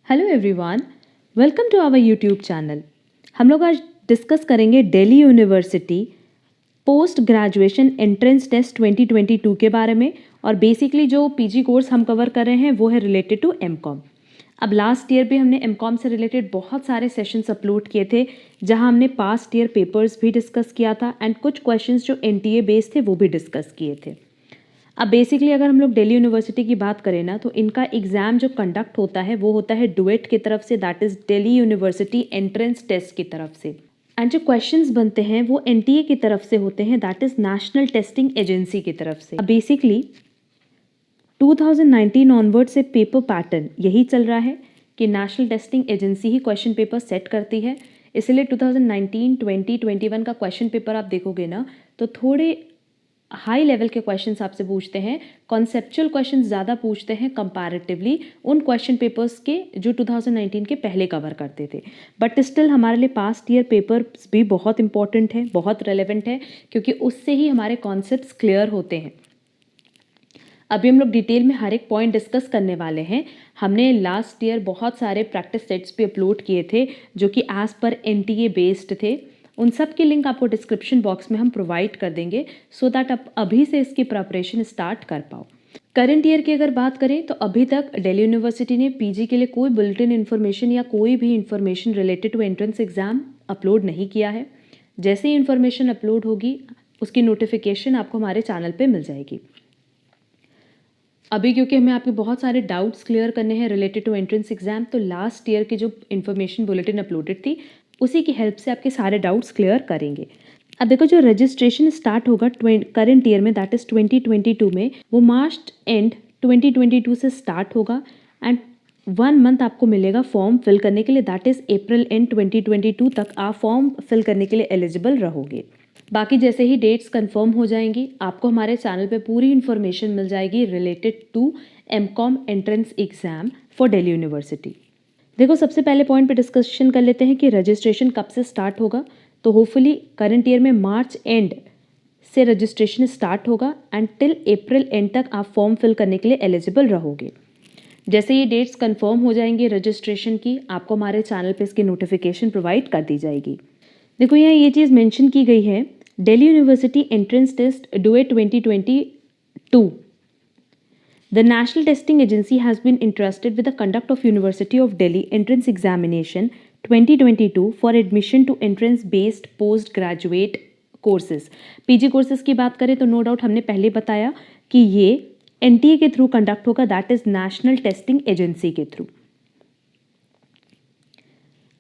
Hello everyone, welcome to our YouTube channel. हम लोग आज डिस्कस करेंगे Delhi university post graduation entrance test 2022 के बारे में। और बेसिकली जो पीजी कोर्स हम कवर कर रहे हैं वो है रिलेटेड टू एमकॉम। अब लास्ट ईयर भी हमने एमकॉम से रिलेटेड बहुत सारे सेशंस अपलोड किए थे, जहां हमने पास्ट ईयर पेपर्स भी डिस्कस किया था एंड कुछ क्वेश्चंस जो एनटीए बेस्ड थे वो भी डिस्कस किए थे। अब बेसिकली अगर हम लोग दिल्ली यूनिवर्सिटी की बात करें ना, तो इनका एग्ज़ाम जो कंडक्ट होता है वो होता है डुएट की तरफ से, that is Delhi university entrance test की तरफ से। एंड जो क्वेश्चंस बनते हैं वो एनटीए की तरफ से होते हैं, that is national testing agency की तरफ से। अब बेसिकली 2019 ऑनवर्ड से पेपर पैटर्न यही चल रहा है कि नेशनल टेस्टिंग एजेंसी ही क्वेश्चन पेपर सेट करती है। इसलिए 2019, 20, 21 का क्वेश्चन पेपर आप देखोगे ना, तो थोड़े हाई लेवल के क्वेश्चंस आपसे पूछते हैं, कॉन्सेप्चुअल क्वेश्चंस ज़्यादा पूछते हैं कंपैरेटिवली उन क्वेश्चन पेपर्स के जो 2019 के पहले कवर करते थे। बट स्टिल हमारे लिए पास्ट ईयर पेपर्स भी बहुत इंपॉर्टेंट है, बहुत रेलेवेंट है, क्योंकि उससे ही हमारे कॉन्सेप्ट्स क्लियर होते हैं। अभी हम लोग डिटेल में हर एक पॉइंट डिस्कस करने वाले हैं। हमने लास्ट ईयर बहुत सारे प्रैक्टिस सेट्स भी अपलोड किए थे जो कि एज पर एनटीए बेस्ड थे। उन सब की लिंक आपको डिस्क्रिप्शन बॉक्स में हम प्रोवाइड कर देंगे, सो दैट आप अभी से इसकी प्रिपरेशन स्टार्ट कर पाओ। करंट ईयर की अगर बात करें तो अभी तक दिल्ली यूनिवर्सिटी ने पीजी के लिए कोई बुलेटिन इन्फॉर्मेशन या कोई भी information related to entrance exam upload नहीं किया है। जैसे ही इन्फॉर्मेशन अपलोड होगी उसकी नोटिफिकेशन आपको हमारे चैनल पे मिल जाएगी। अभी क्योंकि हमें आपके बहुत सारे डाउट्स क्लियर करने हैं रिलेटेड टू एंट्रेंस एग्जाम, तो लास्ट ईयर की जो इन्फॉर्मेशन बुलेटिन अपलोडेड थी उसी की हेल्प से आपके सारे डाउट्स क्लियर करेंगे। अब देखो, जो रजिस्ट्रेशन स्टार्ट होगा करंट ईयर में, दैट इज़ 2022 में, वो मार्च एंड 2022 से स्टार्ट होगा एंड 1 मंथ आपको मिलेगा फॉर्म फिल करने के लिए, दैट इज़ अप्रैल एंड 2022 तक आप फॉर्म फिल करने के लिए एलिजिबल रहोगे। बाकी जैसे ही डेट्स कंफर्म हो जाएंगी आपको हमारे चैनल पे पूरी इन्फॉर्मेशन मिल जाएगी related to MCom entrance exam for Delhi university. देखो, सबसे पहले पॉइंट पे डिस्कशन कर लेते हैं कि रजिस्ट्रेशन कब से स्टार्ट होगा। तो होपफुली करंट ईयर में मार्च एंड से रजिस्ट्रेशन स्टार्ट होगा एंड टिल अप्रैल एंड तक आप फॉर्म फिल करने के लिए एलिजिबल रहोगे। जैसे ये डेट्स कंफर्म हो जाएंगे रजिस्ट्रेशन की, आपको हमारे चैनल पे इसकी नोटिफिकेशन प्रोवाइड कर दी जाएगी। देखो, यहाँ ये चीज़ मेंशन की गई है, Delhi university entrance test DUET 2022। The National Testing Agency has been entrusted with the conduct of University of Delhi Entrance Examination 2022 for admission to entrance-based postgraduate courses। PG courses की बात करें तो नो डाउट हमने पहले बताया कि ये एनटीए के थ्रू कंडक्ट होगा, that is national testing agency के थ्रू।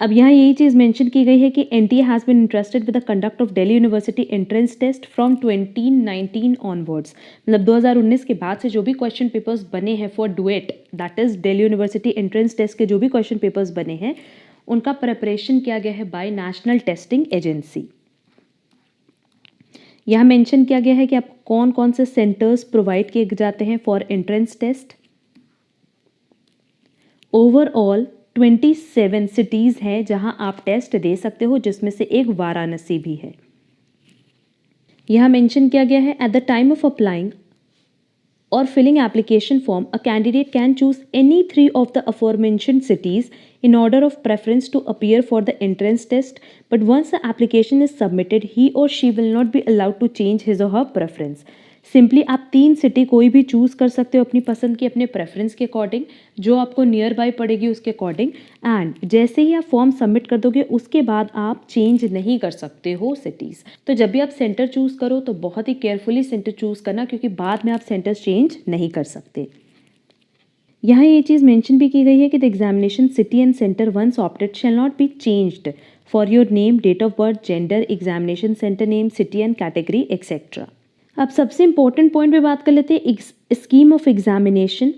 अब यहाँ यही चीज़ मेंशन की गई है कि NTA has been interested with the conduct of Delhi university entrance test from 2019 onwards. मतलब 2019 के बाद से जो भी क्वेश्चन पेपर्स बने हैं for DUET, that is Delhi university entrance test के जो भी क्वेश्चन पेपर्स बने हैं उनका प्रिपरेशन किया गया है बाय नेशनल टेस्टिंग एजेंसी। यहाँ मेंशन किया गया है कि आप कौन कौन से सेंटर्स प्रोवाइड किए जाते हैं for entrance test. Overall 27 cities हैं जहां आप टेस्ट दे सकते हो, जिसमें से एक वाराणसी भी है। यहाँ मेंशन किया गया है, at the time of applying और filling application form a candidate can choose any 3 of the aforementioned cities in order of preference to appear for the entrance test, but once the application is submitted he or she will not be allowed to change his or her preference। Simply आप 3 city कोई भी choose कर सकते हो अपनी पसंद की, अपने प्रेफरेंस के अकॉर्डिंग, जो आपको नियर बाय पड़ेगी उसके अकॉर्डिंग। एंड जैसे ही आप फॉर्म सबमिट कर दोगे उसके बाद आप चेंज नहीं कर सकते हो सिटीज़। तो जब भी आप सेंटर चूज़ करो तो बहुत ही केयरफुली सेंटर चूज़ करना, क्योंकि बाद में आप सेंटर चेंज नहीं कर सकते। यहाँ ये चीज़ मेंशन भी की गई है कि the examination city and centre once opted shall not be changed for your name, date of birth, gender, examination centre name, city and category etcetera. अब सबसे इंपॉर्टेंट पॉइंट पे बात कर लेते हैं, स्कीम ऑफ एग्जामिनेशन।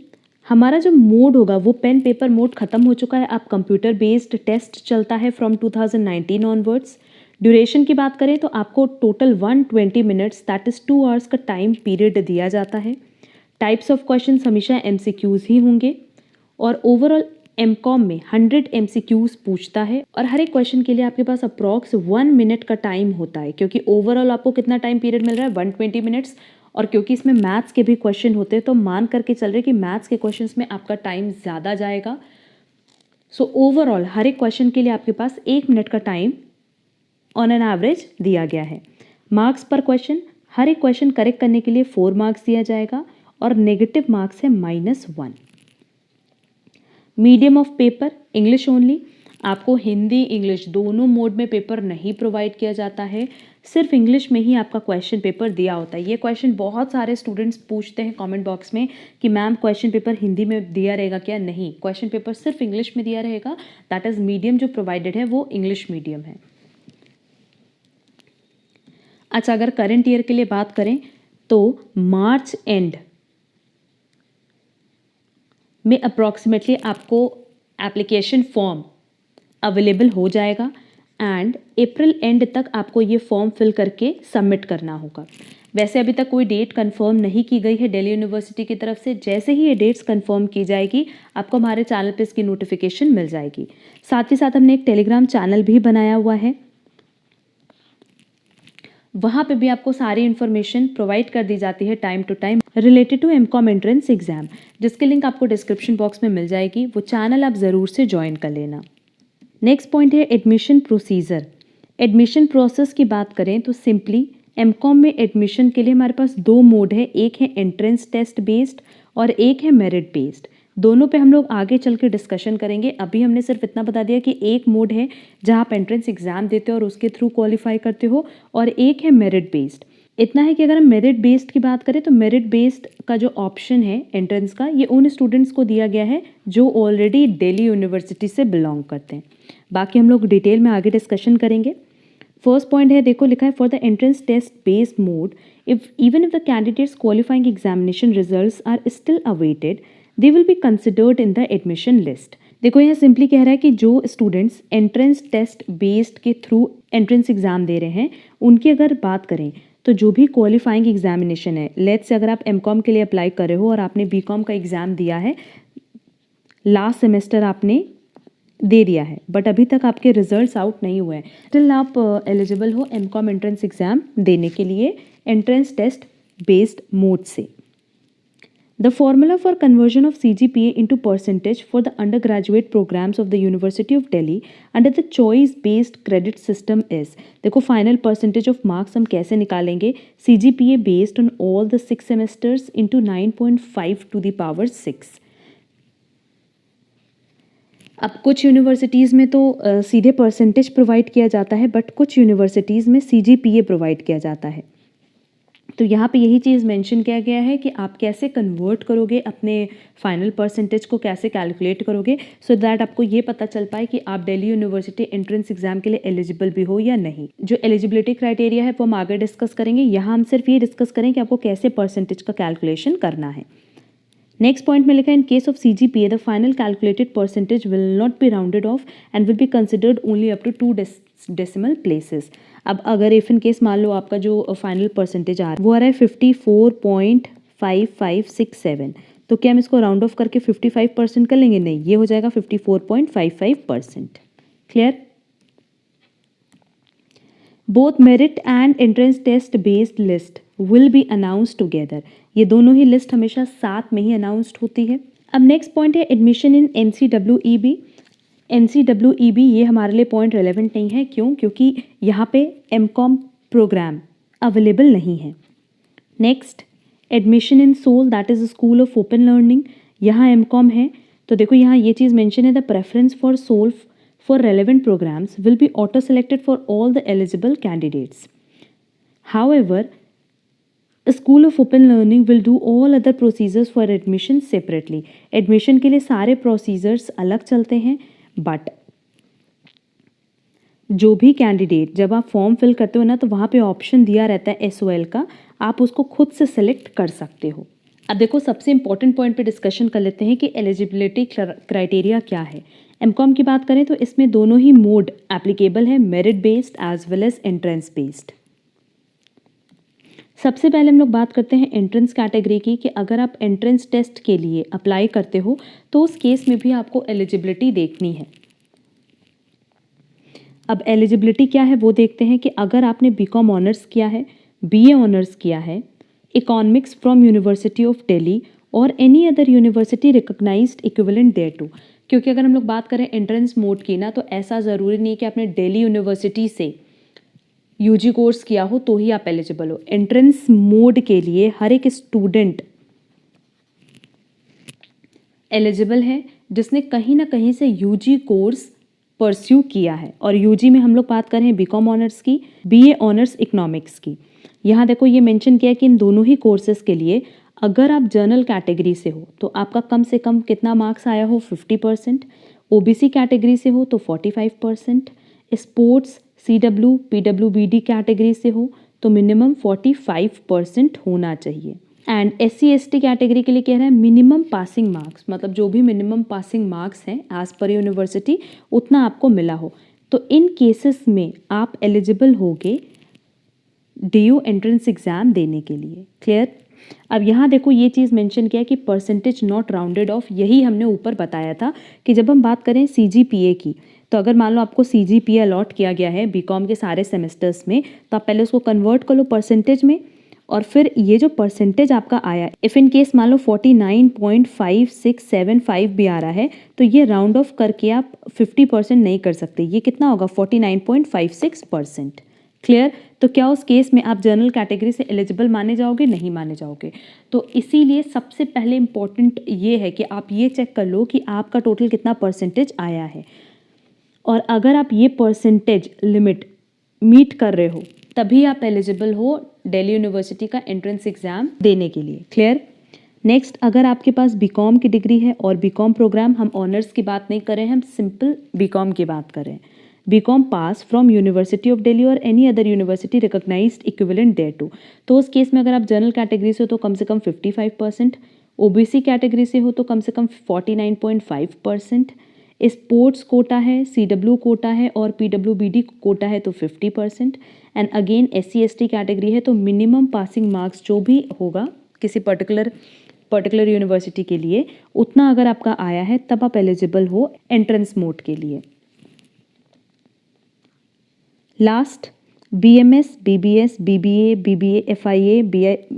हमारा जो मोड होगा वो पेन पेपर मोड खत्म हो चुका है, अब कंप्यूटर बेस्ड टेस्ट चलता है फ्रॉम 2019 ऑनवर्ड्स। ड्यूरेशन की बात करें तो आपको total 120 minutes, that is 2 hours का टाइम पीरियड दिया जाता है। टाइप्स ऑफ क्वेश्चन हमेशा एमसीक्यूज ही होंगे और ओवरऑल एमकॉम में 100 एमसीक्यूज पूछता है और हर एक क्वेश्चन के लिए आपके पास अप्रॉक्स 1 मिनट का टाइम होता है, क्योंकि ओवरऑल आपको कितना टाइम पीरियड मिल रहा है 120 मिनट्स। और क्योंकि इसमें मैथ्स के भी क्वेश्चन होते हैं तो मान करके चल रहे कि मैथ्स के क्वेश्चंस में आपका टाइम ज़्यादा जाएगा। सो ओवरऑल हर एक क्वेश्चन के लिए आपके पास 1 मिनट का टाइम ऑन एन एवरेज दिया गया है। मार्क्स पर क्वेश्चन, हर एक क्वेश्चन करेक्ट करने के लिए 4 मार्क्स दिया जाएगा और नेगेटिव मार्क्स है -1। Medium of paper English only, आपको हिंदी इंग्लिश दोनों मोड में पेपर नहीं प्रोवाइड किया जाता है, सिर्फ इंग्लिश में ही आपका क्वेश्चन पेपर दिया होता है। ये क्वेश्चन बहुत सारे स्टूडेंट्स पूछते हैं कमेंट बॉक्स में कि मैम क्वेश्चन पेपर हिंदी में दिया रहेगा क्या? नहीं, क्वेश्चन पेपर सिर्फ इंग्लिश में दिया रहेगा। दैट इज मीडियम जो प्रोवाइडेड है वो इंग्लिश मीडियम है। अच्छा, अगर करंट ईयर के लिए बात करें तो मार्च एंड में अप्रॉक्सीमेटली आपको एप्लीकेशन फॉर्म अवेलेबल हो जाएगा एंड अप्रैल एंड तक आपको ये फॉर्म फिल करके सबमिट करना होगा। वैसे अभी तक कोई डेट कंफर्म नहीं की गई है दिल्ली यूनिवर्सिटी की तरफ से। जैसे ही ये डेट्स कंफर्म की जाएगी आपको हमारे चैनल पे इसकी नोटिफिकेशन मिल जाएगी। साथ ही साथ हमने एक टेलीग्राम चैनल भी बनाया हुआ है, वहाँ पे भी आपको सारी इन्फॉर्मेशन प्रोवाइड कर दी जाती है time to time related to MCom entrance exam, जिसकी लिंक आपको डिस्क्रिप्शन बॉक्स में मिल जाएगी। वो चैनल आप ज़रूर से ज्वाइन कर लेना। नेक्स्ट पॉइंट है एडमिशन प्रोसीजर। एडमिशन प्रोसेस की बात करें तो सिंपली एमकॉम में एडमिशन के लिए हमारे पास 2 मोड है, एक है एंट्रेंस टेस्ट बेस्ड और एक है मेरिट बेस्ड। दोनों पे हम लोग आगे चल के डिस्कशन करेंगे। अभी हमने सिर्फ इतना बता दिया कि एक मोड है जहाँ आप एंट्रेंस एग्जाम देते हो और उसके थ्रू क्वालिफाई करते हो, और एक है मेरिट बेस्ड। इतना है कि अगर हम मेरिट बेस्ड की बात करें तो मेरिट बेस्ड का जो ऑप्शन है एंट्रेंस का, ये उन स्टूडेंट्स को दिया गया है जो ऑलरेडी दिल्ली यूनिवर्सिटी से बिलोंग करते हैं। बाकी हम लोग डिटेल में आगे डिस्कशन करेंगे। फर्स्ट पॉइंट है, देखो लिखा है for the entrance test based mode if the candidates qualifying examination results are still awaited they will be considered in the admission list. देखो यहाँ सिंपली कह रहा है कि जो स्टूडेंट्स एंट्रेंस टेस्ट बेस्ड के थ्रू एंट्रेंस एग्जाम दे रहे हैं उनकी अगर बात करें तो जो भी क्वालिफाइंग एग्जामिनेशन है, लेट्स से अगर आप एमकॉम के लिए अप्लाई कर रहे हो और आपने बीकॉम का एग्ज़ाम दिया है, लास्ट सेमेस्टर आपने दे दिया है बट अभी तक आपके रिजल्ट्स आउट नहीं हुए हैं, स्टिल आप एलिजिबल हो एमकॉम एंट्रेंस एग्जाम देने के लिए एंट्रेंस टेस्ट बेस्ड मोड से। The formula for conversion of CGPA into percentage for the undergraduate programs of the University of Delhi under the choice-based credit system is, देखो final percentage of marks हम कैसे निकालेंगे, CGPA based on all the 6 semesters into 9.5 to the power 6। अब कुछ universities में तो सीधे percentage provide किया जाता है बट कुछ यूनिवर्सिटीज़ में CGPA प्रोवाइड किया जाता है। तो यहाँ पे यही चीज़ मेंशन किया गया है कि आप कैसे कन्वर्ट करोगे, अपने फाइनल परसेंटेज को कैसे कैलकुलेट करोगे सो दैट आपको ये पता चल पाए कि आप दिल्ली यूनिवर्सिटी एंट्रेंस एग्जाम के लिए एलिजिबल भी हो या नहीं। जो एलिजिबिलिटी क्राइटेरिया है वो हम आगे डिस्कस करेंगे। यहाँ हम सिर्फ ये डिस्कस करें कि आपको कैसे परसेंटेज का कैलकुलेशन करना है। नेक्स्ट पॉइंट में लिखा है in case of CGPA the final calculated percentage will not be rounded off and will be considered only up to 2 decimal places. अब अगर इफ इन केस मान लो आपका जो फाइनल परसेंटेज आ रहा है वो आ रहा है 54.5567, तो क्या हम इसको राउंड ऑफ करके 55% कर लेंगे? नहीं, ये हो जाएगा 54.55%। Clear? Both merit and entrance test based list will be announce together. ये दोनों ही लिस्ट हमेशा साथ में ही अनाउंस्ड होती है। अब नेक्स्ट पॉइंट है एडमिशन इन NCWEB। NCWEB ये हमारे लिए पॉइंट रेलेवेंट नहीं है, क्यों? क्योंकि यहाँ पे एमकॉम प्रोग्राम अवेलेबल नहीं है। Next admission in SOL that is school of open learning, यहाँ एमकॉम है। तो देखो यहाँ ये चीज़ मेंशन है the preference for SOL for relevant programs will be auto selected for all the eligible candidates. However, a school of open learning will do all other procedures for admission separately. Admission के लिए सारे procedures अलग चलते हैं but जो भी candidate जब आप फॉर्म फिल करते हो ना तो वहाँ पे ऑप्शन दिया रहता है SOL का, आप उसको खुद से सेलेक्ट कर सकते हो। अब देखो सबसे इंपॉर्टेंट पॉइंट पे डिस्कशन कर लेते हैं कि एलिजिबिलिटी क्राइटेरिया क्या है। एमकॉम की बात करें तो इसमें दोनों ही मोड एप्लीकेबल है, merit based as well as entrance based. सबसे पहले हम लोग बात करते हैं एंट्रेंस कैटेगरी की कि अगर आप एंट्रेंस टेस्ट के लिए अप्लाई करते हो तो उस केस में भी आपको एलिजिबिलिटी देखनी है। अब एलिजिबिलिटी क्या है वो देखते हैं कि अगर आपने बीकॉम ऑनर्स किया है, BA ऑनर्स किया है, economics from university of Delhi और any other university recognised equivalent thereto. क्योंकि अगर हम लोग बात करें एंट्रेंस मोड की ना, तो ऐसा ज़रूरी नहीं है कि आपने दिल्ली यूनिवर्सिटी से यूजी कोर्स किया हो तो ही आप एलिजिबल हो। एंट्रेंस मोड के लिए हर एक स्टूडेंट एलिजिबल है जिसने कहीं ना कहीं से यूजी कोर्स परस्यू किया है। और यूजी में हम लोग बात कर रहे हैं बीकॉम ऑनर्स की, बीए ऑनर्स इकोनॉमिक्स की। यहाँ देखो ये मेंशन किया है कि इन दोनों ही कोर्सेज के लिए अगर आप जनरल कैटेगरी से हो तो आपका कम से कम कितना मार्क्स आया हो, 50%। ओबीसी कैटेगरी से हो तो 45%। स्पोर्ट्स, सीडब्ल्यू, पीडब्ल्यूबीडी कैटेगरी से हो तो मिनिमम 45% होना चाहिए। एंड SC/ST कैटेगरी के लिए कह रहा है मिनिमम पासिंग मार्क्स, मतलब जो भी मिनिमम पासिंग मार्क्स हैं एज पर यूनिवर्सिटी उतना आपको मिला हो। तो इन केसेस में आप एलिजिबल होगे DU एंट्रेंस एग्ज़ाम देने के लिए। क्लियर? अब यहाँ देखो ये चीज़ मेंशन किया है कि परसेंटेज नॉट राउंडेड ऑफ। यही हमने ऊपर बताया था कि जब हम बात करें CGPA की, तो अगर मान लो आपको CGPA अलॉट किया गया है बीकॉम के सारे सेमेस्टर्स में, तो आप पहले उसको कन्वर्ट कर लो परसेंटेज में, और फिर ये जो परसेंटेज आपका आया, इफ़ इन केस मान लो 49.5675 भी आ रहा है, तो ये राउंड ऑफ करके आप 50% नहीं कर सकते। ये कितना होगा, 49.56%। क्लियर? तो क्या उस केस में आप जनरल कैटेगरी से एलिजिबल माने जाओगे? नहीं माने जाओगे। तो इसीलिए सबसे पहले इम्पॉर्टेंट ये है कि आप ये चेक कर लो कि आपका टोटल कितना परसेंटेज आया है, और अगर आप ये परसेंटेज लिमिट मीट कर रहे हो तभी आप एलिजिबल हो दिल्ली यूनिवर्सिटी का एंट्रेंस एग्ज़ाम देने के लिए। क्लियर? नेक्स्ट, अगर आपके पास बीकॉम की डिग्री है और बीकॉम प्रोग्राम, हम ऑनर्स की बात नहीं कर रहे हैं, हम सिंपल बीकॉम की बात कर रहे हैं। BCom pass from university of Delhi और any other university recognised equivalent thereto. तो उस केस में अगर आप जनरल कैटेगरी से हो तो कम से कम 55%, ओबीसी कैटेगरी से हो तो कम से कम 49.5%, स्पोर्ट्स कोटा है, सीडब्ल्यू कोटा है और पीडब्ल्यूबीडी कोटा है तो 50%, एंड अगेन SC/ST कैटेगरी है तो मिनिमम पासिंग मार्क्स जो भी होगा किसी पर्टिकुलर यूनिवर्सिटी के लिए उतना अगर आपका आया है तब आप एलिजिबल हो एंट्रेंस मोड के लिए। Last, BMS, BBS, BBA, BBA, FIA,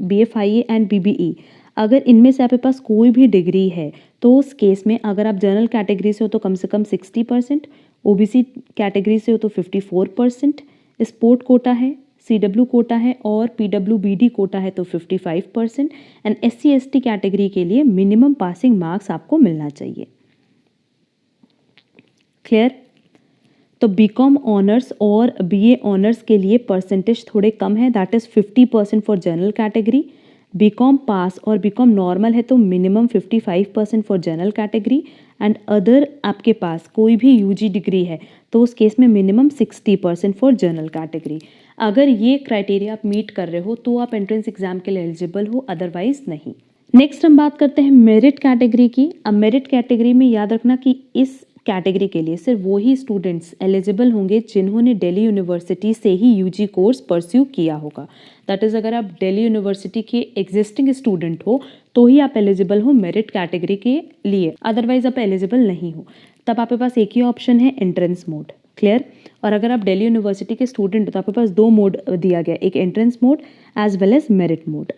BFIA and BBE, अगर इनमें से आपके पास कोई भी डिग्री है तो उस केस में अगर आप जनरल कैटेगरी से हो तो कम से कम 60%, ओबीसी कैटेगरी से हो तो 54%, स्पोर्ट कोटा है, CW कोटा है और PWBD कोटा है तो 55%, एंड SC/ST कैटेगरी के लिए मिनिमम पासिंग मार्क्स आपको मिलना चाहिए। क्लियर? तो बीकॉम ऑनर्स और BA ऑनर्स के लिए परसेंटेज थोड़े कम है, that is 50% for general category. BCom pass और बीकॉम नॉर्मल है तो minimum 55% for general category, and other आपके पास कोई भी यूजी डिग्री है तो उस केस में मिनिमम 60% फॉर जनरल कैटेगरी। अगर ये क्राइटेरिया आप मीट कर रहे हो तो आप एंट्रेंस एग्जाम के लिए एलिजिबल हो, अदरवाइज नहीं। नेक्स्ट हम बात करते हैं मेरिट कैटेगरी की। अब मेरिट कैटेगरी में याद रखना कि इस कैटेगरी के लिए सिर्फ वही स्टूडेंट्स एलिजिबल होंगे जिन्होंने दिल्ली यूनिवर्सिटी से ही यूजी कोर्स परस्यू किया होगा। दैट इज़ अगर आप दिल्ली यूनिवर्सिटी के एग्जिस्टिंग स्टूडेंट हो तो ही आप एलिजिबल हो मेरिट कैटेगरी के लिए, अदरवाइज आप एलिजिबल नहीं हो। तब आपके पास एक ही ऑप्शन है, एंट्रेंस मोड। क्लियर? और अगर आप दिल्ली यूनिवर्सिटी के स्टूडेंट हो तो आपके पास 2 मोड दिया गया, एक entrance mode as well as merit mode.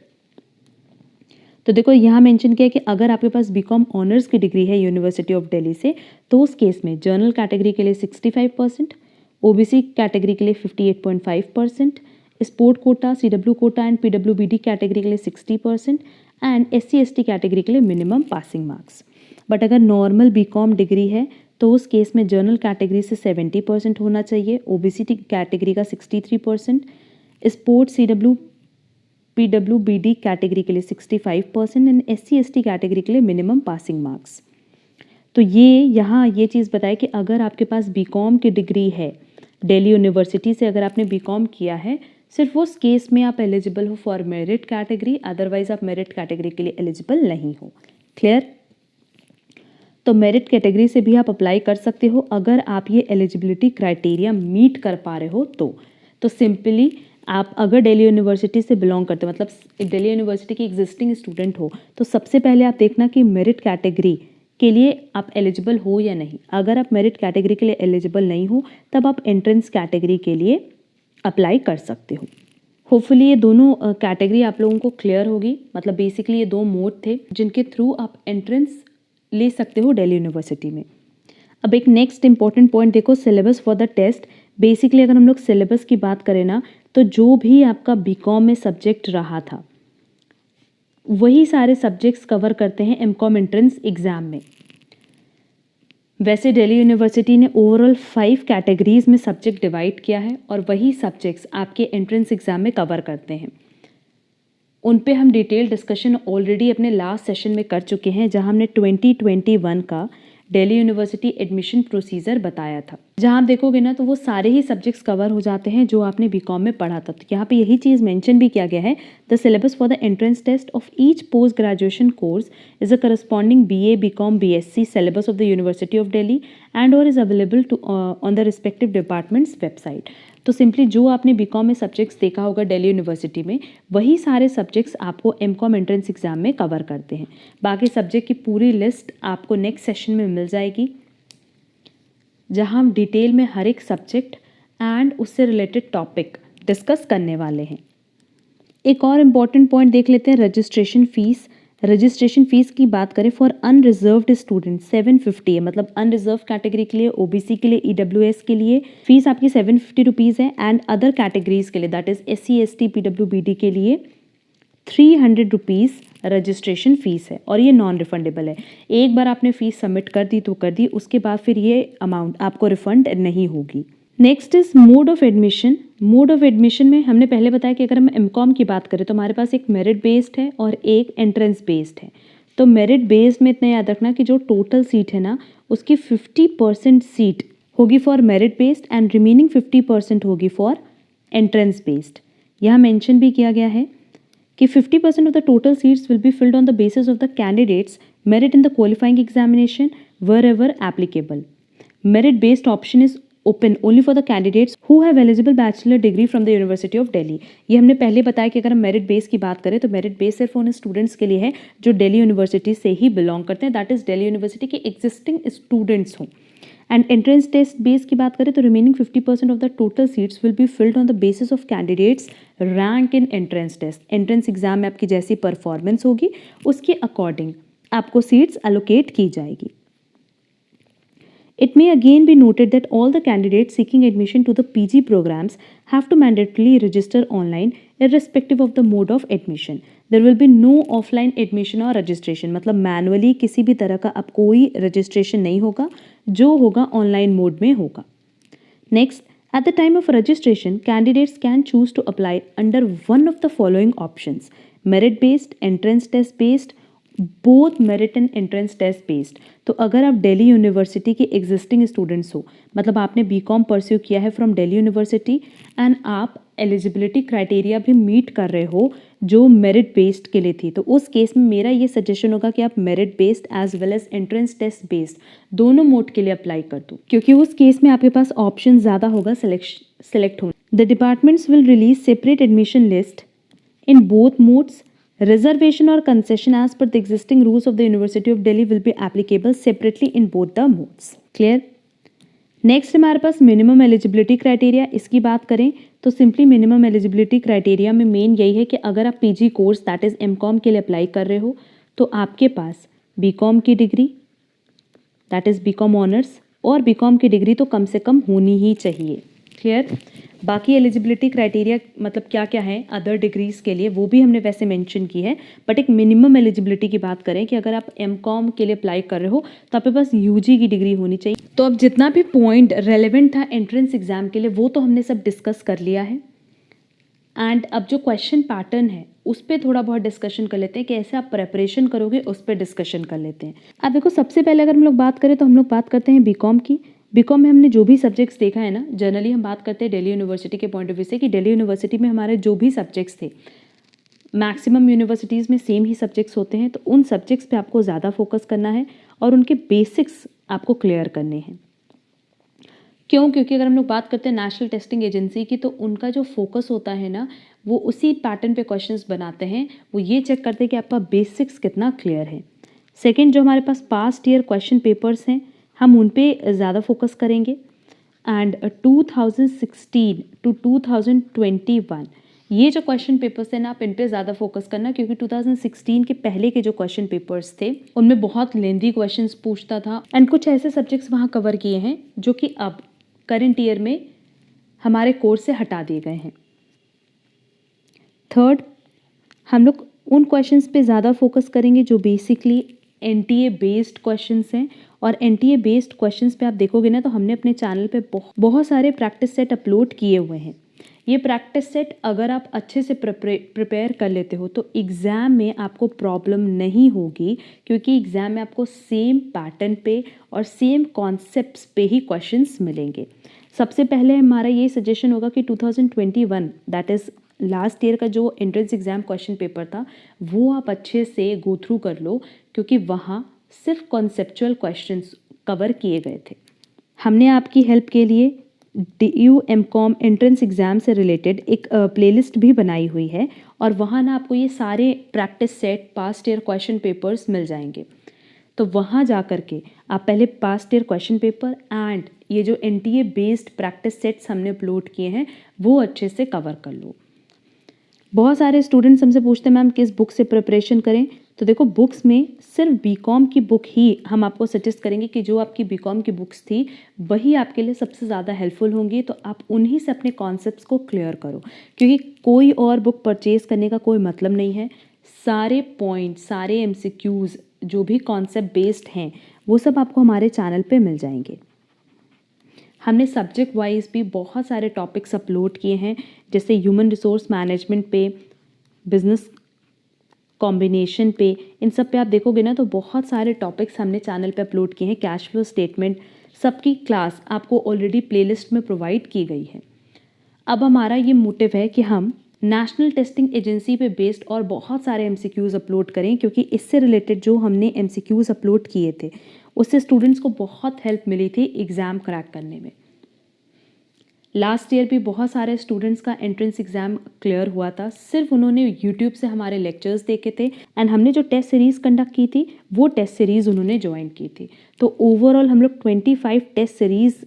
तो देखो यहाँ मेंशन किया है कि अगर आपके पास बीकॉम ऑनर्स की डिग्री है यूनिवर्सिटी ऑफ दिल्ली से तो उस केस में जनरल कैटेगरी के लिए 65%, ओबीसी कैटेगरी के लिए 58.5%, sport quota, CW quota and PWBD category के लिए 60% एंड SC/ST कैटेगरी के लिए मिनिमम पासिंग मार्क्स। बट अगर नॉर्मल बीकॉम डिग्री है तो उस केस में जनरल कैटेगरी से 70% होना चाहिए, ओबीसी कैटेगरी का 63%, स्पोर्ट्स, CW PWBD कैटेगरी के लिए 65% एंड SC/ST कैटेगरी के लिए मिनिमम पासिंग मार्क्स। तो ये यहाँ ये चीज़ बताए कि अगर आपके पास बीकॉम की डिग्री है दिल्ली यूनिवर्सिटी से, अगर आपने बीकॉम किया है, सिर्फ उस केस में आप एलिजिबल हो फॉर मेरिट कैटेगरी, अदरवाइज आप मेरिट कैटेगरी के लिए एलिजिबल नहीं हो। क्लियर? तो मेरिट कैटेगरी से भी आप अप्लाई कर सकते हो अगर आप ये एलिजिबिलिटी क्राइटेरिया मीट कर पा रहे हो तो सिंपली आप अगर दिल्ली यूनिवर्सिटी से बिलोंग करते हो, मतलब दिल्ली यूनिवर्सिटी की एग्जिस्टिंग स्टूडेंट हो, तो सबसे पहले आप देखना कि मेरिट कैटेगरी के लिए आप एलिजिबल हो या नहीं। अगर आप मेरिट कैटेगरी के लिए एलिजिबल नहीं हो तब आप एंट्रेंस कैटेगरी के लिए अप्लाई कर सकते हो। होपफुली ये दोनों कैटेगरी आप लोगों को क्लियर होगी। मतलब बेसिकली ये 2 मोड थे जिनके थ्रू आप एंट्रेंस ले सकते हो दिल्ली यूनिवर्सिटी में। अब एक नेक्स्ट इंपॉर्टेंट पॉइंट देखो, syllabus for the test. Basically अगर हम लोग सिलेबस की बात करें ना, तो जो भी आपका बीकॉम में सब्जेक्ट रहा था वही सारे सब्जेक्ट्स कवर करते हैं एमकॉम एंट्रेंस एग्जाम में। वैसे दिल्ली यूनिवर्सिटी ने ओवरऑल 5 कैटेगरीज में सब्जेक्ट डिवाइड किया है और वही सब्जेक्ट्स आपके एंट्रेंस एग्जाम में कवर करते हैं। उन पे हम डिटेल डिस्कशन ऑलरेडी अपने लास्ट सेशन में कर चुके हैं, जहां हमने 2021 का दिल्ली यूनिवर्सिटी एडमिशन प्रोसीजर बताया था। जहां आप देखोगे ना तो वो सारे ही सब्जेक्ट्स कवर हो जाते हैं जो आपने बीकॉम में पढ़ा था। तो यहाँ पे यही चीज़ मेंशन भी किया गया है, the syllabus for the entrance test of each post graduation course is a corresponding BA, BCom, BSc syllabus of the university of Delhi and और is available to on the respective departments website. तो simply जो आपने BCom में subjects देखा होगा Delhi university में, वही सारे सब्जेक्ट्स आपको एमकॉम एंट्रेंस एग्जाम में कवर करते हैं। बाकी सब्जेक्ट की पूरी लिस्ट आपको नेक्स्ट सेशन में मिल जाएगी, जहां हम डिटेल में हर एक सब्जेक्ट एंड उससे रिलेटेड टॉपिक डिस्कस करने वाले हैं। एक और इम्पॉर्टेंट पॉइंट देख लेते हैं, रजिस्ट्रेशन फीस। रजिस्ट्रेशन फीस की बात करें फॉर अनरिजर्व्ड स्टूडेंट 750 है, मतलब अनरिजर्व कैटेगरी के लिए, OBC के लिए, EWS के लिए फीस आपकी 750 रुपीज़ है एंड अदर कैटेगरीज के लिए that is SC ST PWBD के लिए 300 रुपीज़ रजिस्ट्रेशन फ़ीस है और ये नॉन रिफंडेबल है। एक बार आपने फ़ीस सबमिट कर दी तो कर दी, उसके बाद फिर ये अमाउंट आपको रिफंड नहीं होगी। Next is mode of admission. Mode of admission में हमने पहले बताया कि अगर हम एमकॉम की बात करें तो हमारे पास एक मेरिट बेस्ड है और एक एंट्रेंस बेस्ड है। तो मेरिट बेस्ड में इतना याद रखना कि जो टोटल सीट है ना, उसकी 50% सीट होगी for merit based and remaining 50% होगी फॉर एंट्रेंस बेस्ड। यहाँ मेंशन भी किया गया है कि 50% of the total seats will be filled on the basis of the candidates' merit in the qualifying examination wherever applicable. Merit-based option is open only for the candidates who have eligible bachelor degree from the University of Delhi. ये हमने पहले बताया कि अगर हम merit base की बात करें तो मेरिट बेस सिर्फ उन स्टूडेंट्स के लिए है जो दिल्ली यूनिवर्सिटी से ही बिलोंग करते हैं, दैट इज दिल्ली यूनिवर्सिटी के एग्जिस्टिंग स्टूडेंट्स हों। एंड एंट्रेंस टेस्ट बेस की बात करें तो remaining 50% of the total seats will be filled on the basis of candidates rank in entrance test. Entrance exam में आपकी जैसी परफॉर्मेंस होगी उसके अकॉर्डिंग आपको सीट्स एलोकेट की जाएगी। It may again be noted that all the candidates seeking admission to the PG programs have to mandatorily register online irrespective of the mode of admission. There will be no offline admission or registration, मतलब manually किसी भी तरह का अब कोई registration नहीं होगा, जो होगा ऑनलाइन मोड में होगा। Next, at the time of registration, candidates can choose to apply under one of the following options: merit based, entrance test based, both merit and entrance test based. तो अगर आप Delhi university के existing students हो, मतलब आपने BCom pursue किया है from Delhi university and आप एलिजिबिलिटी क्राइटेरिया भी मीट कर रहे हो जो मेरिट बेस्ड के लिए थी, तो उस केस में मेरा ये सजेशन होगा कि आप merit based as well as entrance test based दोनों मोड के लिए अप्लाई कर दो, क्योंकि उस केस में आपके पास ऑप्शन ज़्यादा होगा सेलेक्ट होने। The departments will release separate admission list in both modes. Reservation or concession as per the existing rules of the University of Delhi will be applicable separately in both the modes. Clear? Next हमारे पास minimum eligibility criteria. इसकी बात करें तो simply minimum eligibility criteria में main यही है कि अगर आप PG course that is MCom के लिए अप्लाई कर रहे हो तो आपके पास बीकॉम की degree that is BCom honours और बीकॉम की डिग्री तो कम से कम होनी ही चाहिए। क्लियर? बाकी एलिजिबिलिटी क्राइटेरिया मतलब क्या क्या है अदर डिग्रीज के लिए वो भी हमने वैसे मेंशन की है, बट एक मिनिमम एलिजिबिलिटी की बात करें कि अगर आप एमकॉम के लिए अप्लाई कर रहे हो तो आपके पास UG की डिग्री होनी चाहिए। तो अब जितना भी पॉइंट रेलेवेंट था एंट्रेंस एग्जाम के लिए वो तो हमने सब डिस्कस कर लिया है। एंड अब जो क्वेश्चन पैटर्न है उस पर थोड़ा बहुत डिस्कशन कर लेते हैं कि ऐसे आप प्रेपरेशन करोगे उस पर डिस्कशन कर लेते हैं। अब देखो सबसे पहले अगर हम लोग बात करें तो हम लोग बात करते हैं बीकॉम की। बीकॉम में हमने जो भी सब्जेक्ट्स देखा है ना, जनरली हम बात करते हैं दिल्ली यूनिवर्सिटी के पॉइंट ऑफ व्यू से कि दिल्ली यूनिवर्सिटी में हमारे जो भी सब्जेक्ट्स थे मैक्सिमम यूनिवर्सिटीज़ में सेम ही सब्जेक्ट्स होते हैं, तो उन सब्जेक्ट्स पे आपको ज़्यादा फोकस करना है और उनके बेसिक्स आपको क्लियर करने हैं। क्यों? क्योंकि अगर हम लोग बात करते हैं नेशनल टेस्टिंग एजेंसी की तो उनका जो फोकस होता है ना वो उसी पैटर्न पे क्वेश्चंस बनाते हैं, वो ये चेक करते हैं कि आपका बेसिक्स कितना क्लियर है। सेकंड, जो हमारे पास पास्ट ईयर क्वेश्चन पेपर्स हैं हम उन पे ज़्यादा फोकस करेंगे। एंड 2016 to 2021 ये जो क्वेश्चन पेपर्स हैं ना, आप इन पे ज़्यादा फोकस करना, क्योंकि 2016 के पहले के जो क्वेश्चन पेपर्स थे उनमें बहुत लेंदी क्वेश्चंस पूछता था एंड कुछ ऐसे सब्जेक्ट्स वहाँ कवर किए हैं जो कि अब करंट ईयर में हमारे कोर्स से हटा दिए गए हैं। थर्ड, हम लोग उन क्वेश्चंस पे ज़्यादा फोकस करेंगे जो बेसिकली एनटीए बेस्ड क्वेश्चंस हैं। और एनटीए बेस्ड क्वेश्चंस पे आप देखोगे ना, तो हमने अपने चैनल पे बहुत सारे प्रैक्टिस सेट अपलोड किए हुए हैं। ये प्रैक्टिस सेट अगर आप अच्छे से प्रिपेयर कर लेते हो तो एग्ज़ाम में आपको प्रॉब्लम नहीं होगी, क्योंकि एग्ज़ाम में आपको सेम पैटर्न पे और सेम कॉन्सेप्ट्स पे ही क्वेश्चंस मिलेंगे। सबसे पहले हमारा ये सजेशन होगा कि 2021 दैट इज़ लास्ट ईयर का जो एंट्रेंस एग्ज़ाम क्वेश्चन पेपर था वो आप अच्छे से गो थ्रू कर लो, क्योंकि वहाँ सिर्फ कॉन्सेप्चुअल क्वेश्चंस कवर किए गए थे। हमने आपकी हेल्प के लिए DU-MCOM एंट्रेंस एग्ज़ाम से रिलेटेड एक प्लेलिस्ट भी बनाई हुई है, और वहाँ ना आपको ये सारे practice set past year question papers मिल जाएंगे। तो वहाँ जा कर के आप पहले past year question paper and ये जो एनटीए बेस्ड प्रैक्टिस सेट्स हमने अपलोड किए हैं वो अच्छे से कवर कर लो। बहुत सारे स्टूडेंट्स हमसे पूछते हैं मैम किस बुक से प्रिपरेशन करें, तो देखो बुक्स में सिर्फ बीकॉम की बुक ही हम आपको सजेस्ट करेंगे कि जो आपकी बीकॉम की बुक्स थी वही आपके लिए सबसे ज़्यादा हेल्पफुल होंगी, तो आप उन्हीं से अपने कॉन्सेप्ट्स को क्लियर करो, क्योंकि कोई और बुक परचेज़ करने का कोई मतलब नहीं है। सारे पॉइंट, सारे एमसीक्यूज़ जो भी कॉन्सेप्ट बेस्ड हैं वो सब आपको हमारे चैनल पे मिल जाएंगे। हमने सब्जेक्ट वाइज भी बहुत सारे टॉपिक्स अपलोड किए हैं, जैसे ह्यूमन रिसोर्स मैनेजमेंट पे, बिजनेस कॉम्बिनेशन पे, इन सब पे आप देखोगे ना तो बहुत सारे टॉपिक्स हमने चैनल पे अपलोड किए हैं। कैश फ्लो स्टेटमेंट सबकी क्लास आपको ऑलरेडी प्लेलिस्ट में प्रोवाइड की गई है। अब हमारा ये मोटिव है कि हम नेशनल टेस्टिंग एजेंसी पे बेस्ड और बहुत सारे एमसीक्यूज़ अपलोड करें, क्योंकि इससे रिलेटेड जो हमने एमसीक्यूज़ अपलोड किए थे उससे स्टूडेंट्स को बहुत हेल्प मिली थी एग्ज़ाम क्रैक करने में। लास्ट ईयर भी बहुत सारे स्टूडेंट्स का एंट्रेंस एग्ज़ाम क्लियर हुआ था, सिर्फ उन्होंने यूट्यूब से हमारे लेक्चर्स देखे थे एंड हमने जो टेस्ट सीरीज़ कंडक्ट की थी वो टेस्ट सीरीज़ उन्होंने ज्वाइन की थी। तो ओवरऑल हम लोग 25 टेस्ट सीरीज़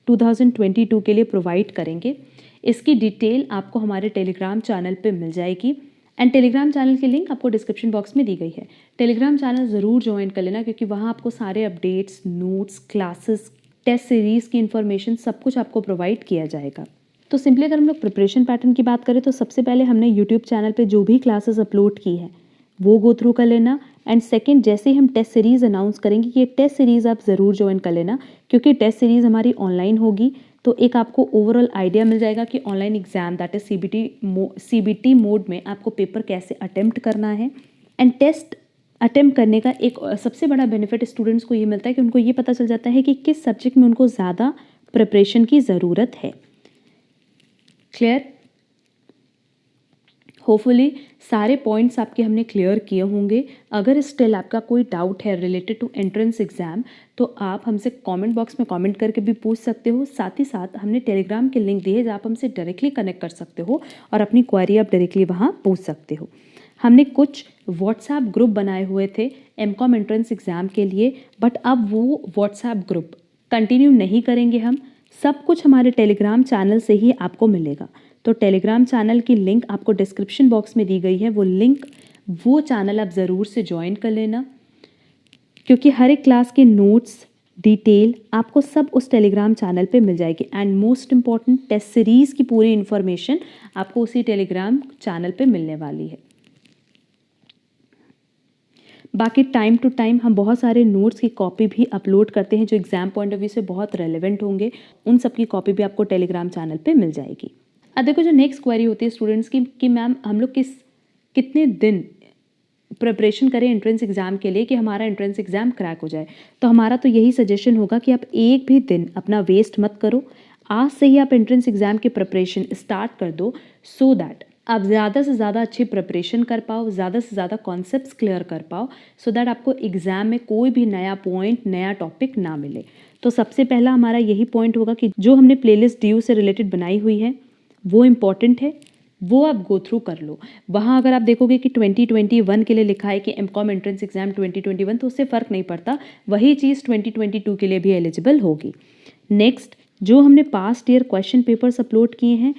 2022 के लिए प्रोवाइड करेंगे। इसकी डिटेल आपको हमारे टेलीग्राम चैनल पे मिल जाएगी एंड टेलीग्राम चैनल की लिंक आपको डिस्क्रिप्शन बॉक्स में दी गई है। टेलीग्राम चैनल ज़रूर ज्वाइन कर लेना, क्योंकि वहाँ आपको सारे updates, notes, classes, test series की इन्फॉर्मेशन सब कुछ आपको प्रोवाइड किया जाएगा। तो सिंपली अगर हम लोग प्रिपरेशन पैटर्न की बात करें तो सबसे पहले हमने यूट्यूब चैनल पे जो भी क्लासेस अपलोड की है वो गो थ्रू कर लेना, एंड सेकंड जैसे ही हम टेस्ट सीरीज़ अनाउंस करेंगे कि ये टेस्ट सीरीज़ आप ज़रूर ज्वाइन कर लेना, क्योंकि टेस्ट सीरीज़ हमारी ऑनलाइन होगी, तो एक आपको ओवरऑल आइडिया मिल जाएगा कि online exam that is CBT mode में आपको पेपर कैसे अटेम्प्ट करना है। एंड टेस्ट अटेम्प्ट करने का एक सबसे बड़ा बेनिफिट स्टूडेंट्स को ये मिलता है कि उनको ये पता चल जाता है कि किस सब्जेक्ट में उनको ज़्यादा प्रिपरेशन की ज़रूरत है। क्लियर? होपफुली सारे पॉइंट्स आपके हमने क्लियर किए होंगे। अगर स्टिल आपका कोई डाउट है रिलेटेड टू एंट्रेंस एग्ज़ाम तो आप हमसे कमेंट बॉक्स में कमेंट करके भी पूछ सकते हो। साथ ही साथ हमने टेलीग्राम के लिंक दिए जहाँ आप हमसे डायरेक्टली कनेक्ट कर सकते हो और अपनी क्वेरी आप डायरेक्टली वहाँ पूछ सकते हो। हमने कुछ व्हाट्सएप ग्रुप बनाए हुए थे MCOM एंट्रेंस एग्ज़ाम के लिए, बट अब वो व्हाट्सएप ग्रुप कंटिन्यू नहीं करेंगे हम, सब कुछ हमारे टेलीग्राम चैनल से ही आपको मिलेगा। तो टेलीग्राम चैनल की लिंक आपको डिस्क्रिप्शन बॉक्स में दी गई है, वो चैनल आप ज़रूर से ज्वाइन कर लेना, क्योंकि हर एक क्लास के नोट्स, डिटेल आपको सब उस टेलीग्राम चैनल पे मिल जाएगी। And most important test series की पूरी इन्फॉर्मेशन आपको उसी टेलीग्राम चैनल पे मिलने वाली है। बाकी टाइम टू टाइम हम बहुत सारे नोट्स की कॉपी भी अपलोड करते हैं जो एग्ज़ाम पॉइंट ऑफ व्यू से बहुत रेलेवेंट होंगे, उन सब की कॉपी भी आपको टेलीग्राम चैनल पे मिल जाएगी। अब देखो जो नेक्स्ट क्वेरी होती है स्टूडेंट्स की कि मैम हम लोग कितने दिन प्रिपरेशन करें एंट्रेंस एग्ज़ाम के लिए कि हमारा एंट्रेंस एग्ज़ाम क्रैक हो जाए। तो हमारा तो यही सजेशन होगा कि आप एक भी दिन अपना वेस्ट मत करो, आज से ही आप एंट्रेंस एग्ज़ाम की प्रिपरेशन स्टार्ट कर दो, सो दैट आप ज़्यादा से ज़्यादा अच्छी प्रिपरेशन कर पाओ, ज़्यादा से ज़्यादा कॉन्सेप्ट्स क्लियर कर पाओ, सो दैट आपको एग्ज़ाम में कोई भी नया पॉइंट, नया टॉपिक ना मिले। तो सबसे पहला हमारा यही पॉइंट होगा कि जो हमने प्लेलिस्ट DU से रिलेटेड बनाई हुई है वो इम्पॉर्टेंट है, वो आप गो थ्रू कर लो। वहाँ अगर आप देखोगे कि 2021 के लिए लिखा है कि MCOM एंट्रेंस एग्ज़ाम 2021, तो उससे फ़र्क नहीं पड़ता, वही चीज़ 2022 के लिए भी एलिजिबल होगी। नेक्स्ट जो हमने past year question papers upload किए हैं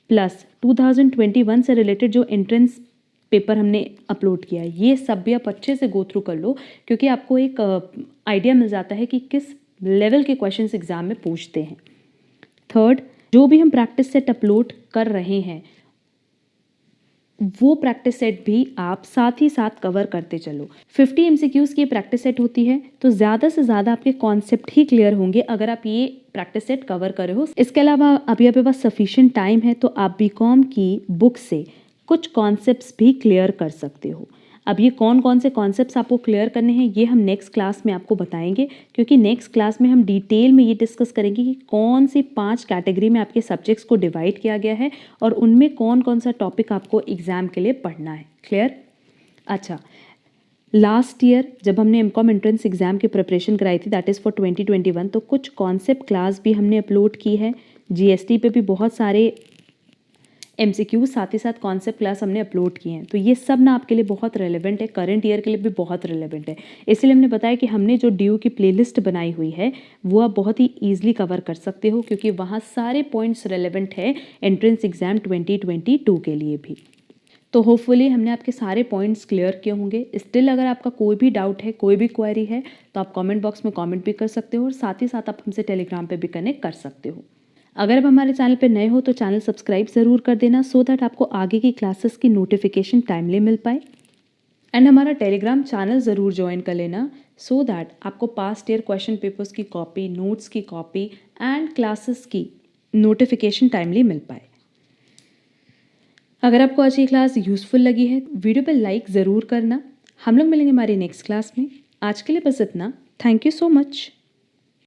प्लस 2021 से रिलेटेड जो एंट्रेंस पेपर हमने अपलोड किया है, ये सब भी आप अच्छे से गो थ्रू कर लो, क्योंकि आपको एक आइडिया मिल जाता है कि किस लेवल के क्वेश्चंस एग्जाम में पूछते हैं। थर्ड, जो भी हम प्रैक्टिस सेट अपलोड कर रहे हैं वो प्रैक्टिस सेट भी आप साथ ही साथ कवर करते चलो। 50 एमसीक्यूज़ की प्रैक्टिस सेट होती है, तो ज़्यादा से ज़्यादा आपके कॉन्सेप्ट ही क्लियर होंगे अगर आप ये प्रैक्टिस सेट कवर कर रहे हो। इसके अलावा अभी आपके पास सफिशिएंट टाइम है, तो आप बीकॉम की बुक से कुछ कॉन्सेप्ट्स भी क्लियर कर सकते हो। अब ये कौन कौन से कॉन्सेप्ट्स आपको क्लियर करने हैं ये हम नेक्स्ट क्लास में आपको बताएंगे, क्योंकि नेक्स्ट क्लास में हम डिटेल में ये डिस्कस करेंगे कि कौन सी 5 कैटेगरी में आपके सब्जेक्ट्स को डिवाइड किया गया है और उनमें कौन कौन सा टॉपिक आपको एग्जाम के लिए पढ़ना है। क्लियर? अच्छा, लास्ट ईयर जब हमने एमकॉम एंट्रेंस एग्जाम की प्रिपरेशन कराई थी, दैट इज़ फॉर 2021, तो कुछ कॉन्सेप्ट क्लास भी हमने अपलोड की है। जीएसटी पे भी बहुत सारे एमसीक्यू साथ ही साथ कॉन्सेप्ट क्लास हमने अपलोड किए हैं, तो ये सब ना आपके लिए बहुत रेलेवेंट है, करंट ईयर के लिए भी बहुत रेलेवेंट है। इसलिए हमने बताया कि हमने जो ड्यू की प्लेलिस्ट बनाई हुई है वो आप बहुत ही ईजिली कवर कर सकते हो, क्योंकि वहाँ सारे पॉइंट्स रेलेवेंट है एंट्रेंस एग्जाम 2022 के लिए भी। तो होपफुली हमने आपके सारे पॉइंट्स क्लियर किए होंगे। स्टिल अगर आपका कोई भी डाउट है, कोई भी क्वेरी है, तो आप कमेंट बॉक्स में कमेंट भी कर सकते हो और साथ ही साथ आप हमसे टेलीग्राम पे भी कनेक्ट कर सकते हो। अगर आप हमारे चैनल पे नए हो तो चैनल सब्सक्राइब ज़रूर कर देना, सो दैट आपको आगे की क्लासेस की नोटिफिकेशन टाइमली मिल पाए। एंड हमारा टेलीग्राम चैनल ज़रूर ज्वाइन कर लेना, सो दैट आपको पास्ट ईयर क्वेश्चन पेपर्स की कॉपी, नोट्स की कॉपी एंड क्लासेस की नोटिफिकेशन टाइमली मिल पाए। अगर आपको आज की क्लास यूज़फुल लगी है, वीडियो पे लाइक ज़रूर करना। हम लोग मिलेंगे हमारी नेक्स्ट क्लास में। आज के लिए बस इतना। Thank you so much.